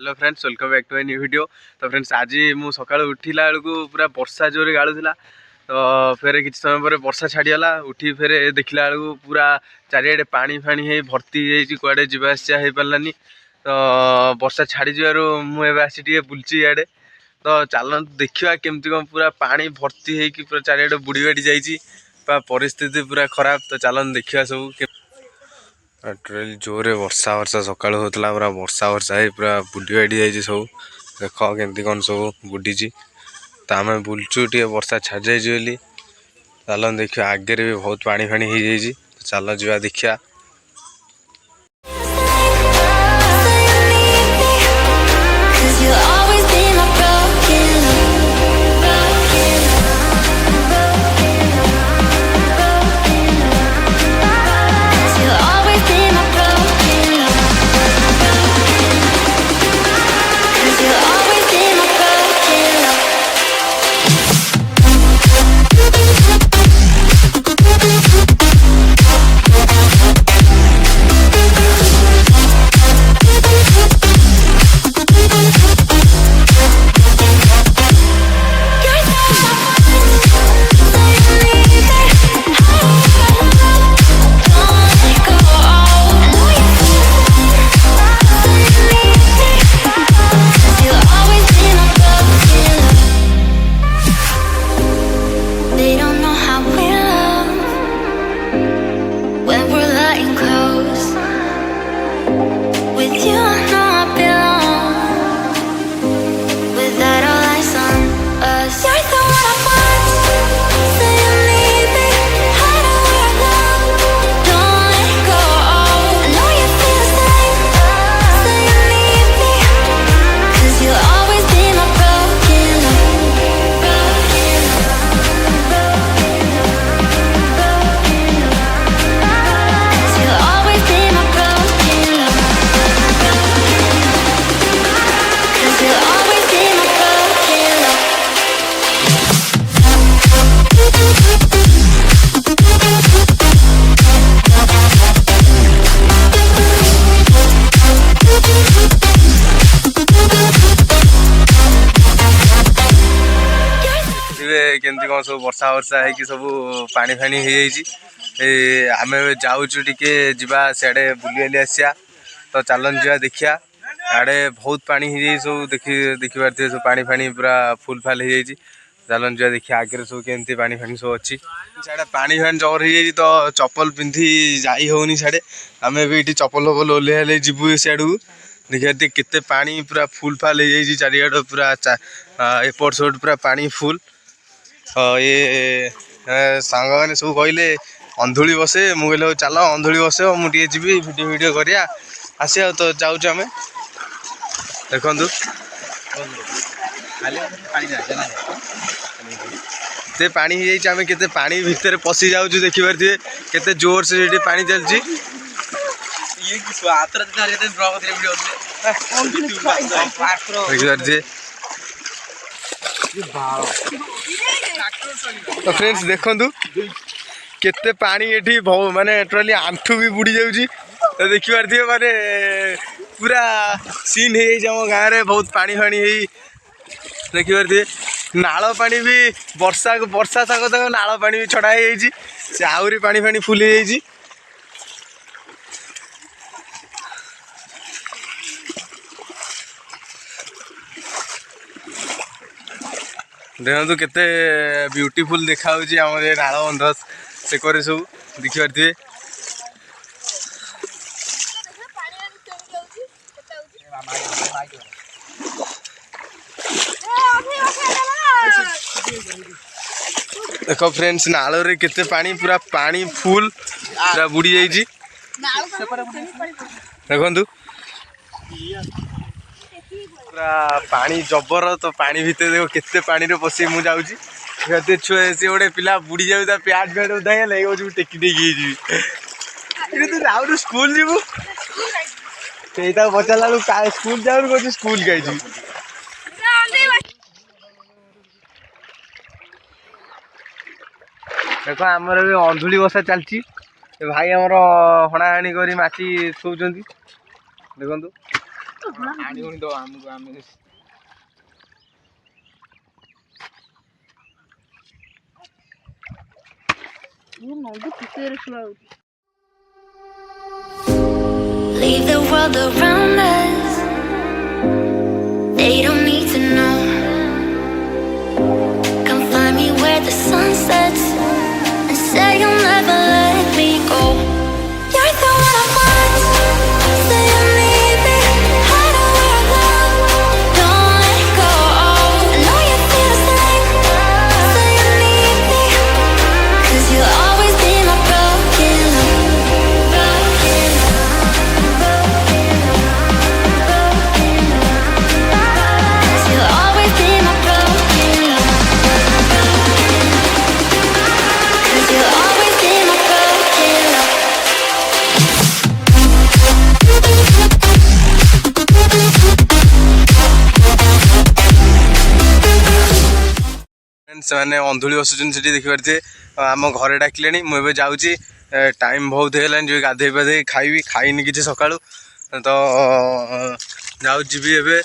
Hello friends, welcome back to a new video. तो friends आज मु सकाळ उठिला बेलू पूरा वर्षा जोरे गाड़ूला। तो फिर किसी समय पर वर्षा छाड़ीगला। उठी फिर देखला बेलू पूरा चारिआडे पानी फाणी है भर्ती कड़े जावासिया हो पारानी। तो वर्षा छाड़ी जु मुझे बुलची इे। तो चल देखा केमती कौन पूरा पानी भर्ती है पूरा चारिआडे बुड़ी बाड़ी जा परिस्थिति पूरा खराब। तो चलन देखा सब ट्रेल जोरे वर्षा वर्षा सका होता पूरा वर्षा वर्षा है पूरा बुड़ी बाड़ी जाइए सब। देख केमती कौन सब बुड़ी। तो आम बुलचु टे वर्षा छाड़ जाइए। चल देखिए आगे भी बहुत पानी फाणी हो जाइए। चल जा देखिया। केमती कौन सब वर्षा वर्षा है सब पानी फाणी हो आम जाऊँ टे जा सियाड़े बुली आसिया। तो चलन जा देखिया। आड़े बहुत पानी हो सब देखी पारे सब पानी फाणी पूरा फुल फाल हो जाए। चलन जा देखिए आगे सब केमती पानी फाणी सब अच्छी साढ़े पानी फाणी जबर हो। तो चप्पल पिंधि जाई होनी साढ़े। आम भी ये चप्पल फप्पल ओल्हे जीवु सियाड़ू देखिए केते पानी पूरा फुल फाल हो जाए। चारिआड पूरा एपट सेपट पूरा पानी फुल। ये सांग मैंने सब कहले अंधुली बसे मुझे चल अंधुली बस मुझे जी भिडियो भिडियो करिया आसिया। तो जाऊँ आम देखु ते पानी हो जाए। आम के पानी भितर पशि जाऊँ देखिपे केते जोर से पानी चलती। देखिपे तो फ्रेंड्स देखु केते पानी ये माने टोटली आंठू भी बुड़ी जाऊँगी। तो देखिपे माने पूरा सीन हो गाँव में बहुत पानी फाणी देखिपे नाल पानी भी वर्षा वर्षा तक नाल पानी भी छड़ा से आहरी पानी फाणी फुल हो जाए। देखो केते ब्यूटीफुल देखा आम नाल बंध से करे सब देखिपे। देख फ्रेंड्स नाल रे केते पानी पूरा पानी फुल पूरा बुड़ी जाइए। देखु पूरा पानी जबर। तो पानी भितर देखो केते पानी रे पशि मु जाऊँ छुए सी गोटे पिला बुड़ी जाऊ प्याट फ्याट उदा है टेकी टेकी तू जाऊ स्कूल जीवु पचारा स्कूल जाऊँ कह स्कूल कहीं। देख आमर भी अंधुली बसा चलती भाई आमर हणाहाणी कर माटी शोचंती देखु ଆଣିବୁନି ତ ଆମକୁ ଆମେ Leave the world around us. They don't need to know. Come find me where the sun sets and say you'll never let me go. You're the one I want. Say you need me. Hide away our love. Don't let go. I know you feel the same. Say you need me. 'Cause you'll always be my broken love. You'll always be my broken love. 'Cause you'll always be my broken love. ସେମାନେ ଅନ୍ଧୁଳି ବସୁଛନ୍ତି ସେଠି ଦେଖିପାରୁଥିବେ। ଆମ ଘରେ ଡାକିଲେଣି, ମୁଁ ଏବେ ଯାଉଛି। ଟାଇମ୍ ବହୁତ ହେଇଗଲାଣି, ଯିବି ଗାଧେଇ ପାଧେଇ ଖାଇବି, ଖାଇନି କିଛି ସକାଳୁ ତ ଯାଉଛି ଯିବି ଏବେ।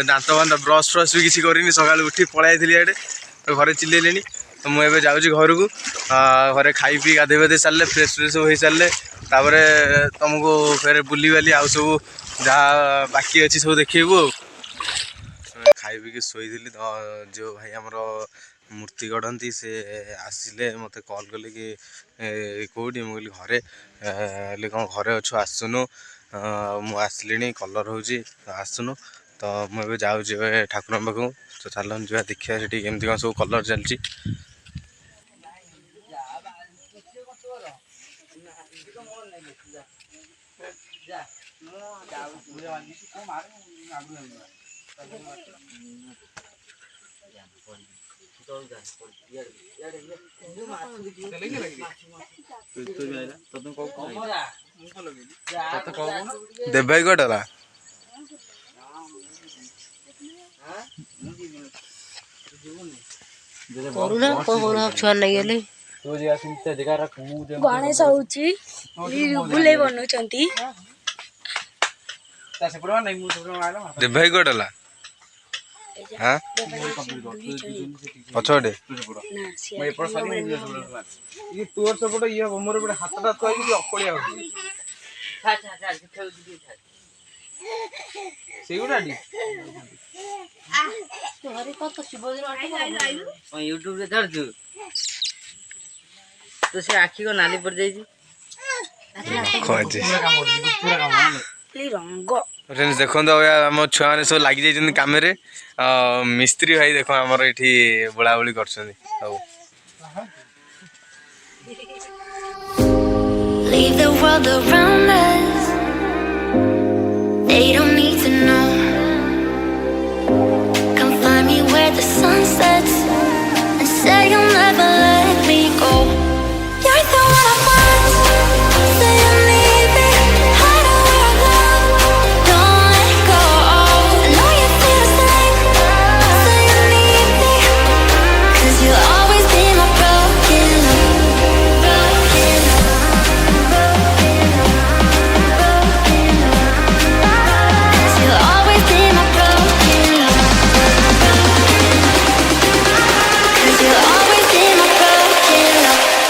ଦାନ୍ତ ବ୍ରସ୍ ଫ୍ରସ୍ ବି କିଛି କରିନି, ସକାଳୁ ଉଠି ପଳାଇ ଯାଇଥିଲି ଇଆଡ଼େ, ଘରେ ଚିଲେଇଲେଣି। ତ ମୁଁ ଏବେ ଯାଉଛି ଘରକୁ। ଘରେ ଖାଇ ପିଇ ଗାଧେଇ ପାଧେଇ ସାରିଲେ, ଫ୍ରେଶ୍ ଫ୍ରେଶ୍ ସବୁ ହେଇସାରିଲେ ତାପରେ ତୁମକୁ ଫେରେ ବୁଲିବାଲି ଆଉ ସବୁ ଯାହା ବାକି ଅଛି ସବୁ ଦେଖେଇବୁ ଆଉ। ଖାଇ ପିଇକି ଶୋଇଥିଲି ତ, ଯେଉଁ ଭାଇ ଆମର ମୂର୍ତ୍ତି ଗଢ଼ନ୍ତି ସେ ଆସିଲେ ମୋତେ କଲ୍ କଲେ କି କେଉଁଠି, ମୁଁ କହିଲି ଘରେ। ହେଲେ କ'ଣ ଘରେ ଅଛୁ ଆସୁନୁ। ମୁଁ ଆସିଲିଣି, କଲର୍ ହେଉଛି ଆସୁନୁ। ତ ମୁଁ ଏବେ ଯାଉଛି ଏବେ ଠାକୁରଙ୍କ ପାଖକୁ। ତ ଚାଲନ୍ତୁ ଯିବା ଦେଖିବା ସେଠି କେମିତି କ'ଣ ସବୁ କଲର୍ ଚାଲିଛି। ଦେବାଇ କୁଆଡ଼େ ହେଲା? ଛୁଆ ନେଇଗଲେ ଗଣେଶ ହଉଛି ବୁଲେଇ ବନଉଛନ୍ତି। ଦେବାଇ କୁଆଡ଼େ ହେଲା? ପଛପଟେ ତୋର ସେପଟେ ଇଏ ହବ, ମୋର ଗୋଟେ ହାତଟା ଥୁଆଇକି ଅକଳିଆ ହଉଛି ସେଇଗୁଡାଟି। ୟୁଟ୍ୟୁବରେ ଛାଡୁଛୁ ତ ସେ ଆଖି କଣ ନାଲି ପଡିଯାଇଛି। ଦେଖନ୍ତୁ ଆମ ଛୁଆମାନେ ସବୁ ଲାଗିଯାଇଛନ୍ତି କାମରେ। ମିସ୍ତ୍ରୀ ଭାଇ ଦେଖ ଆମର ଏଠି ବୋଳାବୋଳି କରୁଛନ୍ତି ସବୁ। Leave the world around us. They don't need to know. Come find me where the sun sets and say you'll never let me go. You're the one I want. Say you need me. Hide away our love. Don't let go. I know you feel the same. Say you need me. 'Cause you'll always be my broken love. Broken love. You'll always be my broken love. 'Cause you'll always be my broken love.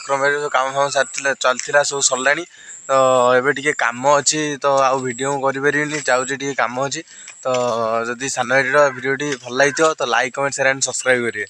क्रम जो काम form चलता सब सरलानी तो एबे टिके काम अच्छी तो आउ वीडियो करें जाऊँगी टिके काम अच्छी तो जदि सान भाईर वीडियो भल लगी तो like comment share and subscribe करेंगे।